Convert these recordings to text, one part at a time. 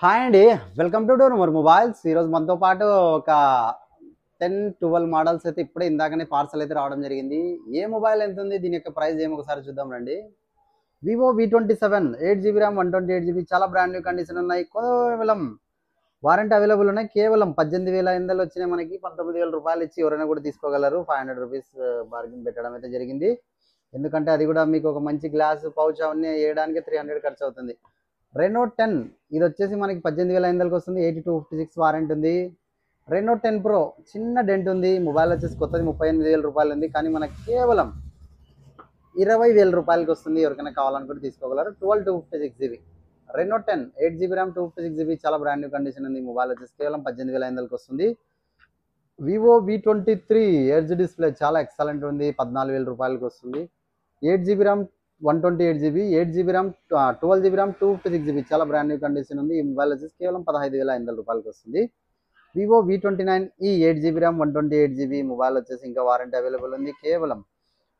Hi అండి. Welcome to door more mobiles. ఈరోజు మనతో పాటు ఒక 10-12 మోడల్స్ అయితే ఇప్పుడే ఇందాకనే పార్సల్ అయితే రావడం జరిగింది. ఏ మొబైల్ ఎంత ఉంది, దీని యొక్క ప్రైస్ ఏమో ఒకసారి చూద్దాం రండి. Vivo V27 8GB RAM 128GB చాలా బ్రాండ్ న్యూ కండిషన్ ఉన్నాయి. కేవలం వారంటీ అవైలబుల్ ఉన్నాయి. కేవలం 18,500 వచ్చినాయి. మనకి 19,000 రూపాయలు ఇచ్చి ఎవరైనా కూడా తీసుకోగలరు. 500 రూపీస్ బార్గెన్ పెట్టడం అయితే జరిగింది. ఎందుకంటే అది కూడా మీకు ఒక మంచి గ్లాస్ పౌచ్ అవన్నీ వేయడానికి 300 ఖర్చు అవుతుంది. రెనో 10 ఇది వచ్చేసి మనకి 18,500కి వస్తుంది. 8256 వారంటీ ఉంది. రెనో 10 ప్రో చిన్న డెంట్ ఉంది. మొబైల్ వచ్చేసి కొత్తది 38,000 రూపాయలు ఉంది. కానీ మనకి కేవలం 20,000 రూపాయలకి వస్తుంది. ఎవరికైనా కావాలనుకుంటే తీసుకోగలరు. 12/256GB Renault 10 8GB RAM 256GB చాలా బ్రాండ్ న్యూ కండిషన్ ఉంది. మొబైల్ వచ్చేసి కేవలం 18,500కి వస్తుంది. వివో V23 ఎడ్జ్ డిస్ప్లే చాలా ఎక్సలెంట్ ఉంది. 14,000 రూపాయలకి వస్తుంది. 8GB RAM 128GB 8GB RAM 12GB RAM 256GB చాలా బ్రాండ్ న్యూ కండిషన్ ఉంది. ఈ మొబైల్ వచ్చేసి కేవలం 15,500 రూపాయలకి వస్తుంది. Vivo V29e 8GB RAM 128GB mobile వచ్చేసి ఇంకా వారంటీ అవైలబుల్ ఉంది. కేవలం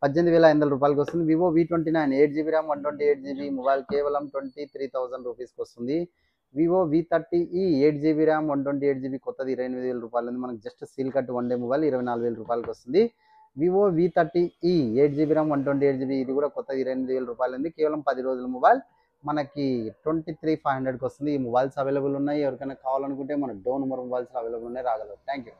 18,500 రూపాయలకి వస్తుంది. Vivo V29 8GB RAM 128GB mobile కేవలం 23,000 రూపీస్కి వస్తుంది. Vivo V30e 8GB RAM 128GB కొత్తది 28,000 రూపాయలు ఉంది. మనకి just seal cut one day mobile 24,000 రూపాయలకి వస్తుంది. Vivo V30e 8GB RAM 128GB ఇది కూడా కొత్తది 28,000 రూపాయలు ఉంది. కేవలం 10 రోజుల మొబైల్ మనకి 23,500కి వస్తుంది. ఈ మొబైల్స్ అవైలబుల్ ఉన్నాయి. ఎవరికైనా కావాలనుకుంటే మన డోన్ మొబైల్స్ అవైలబుల్ ఉన్నాయి. రాగలరు. Thank you.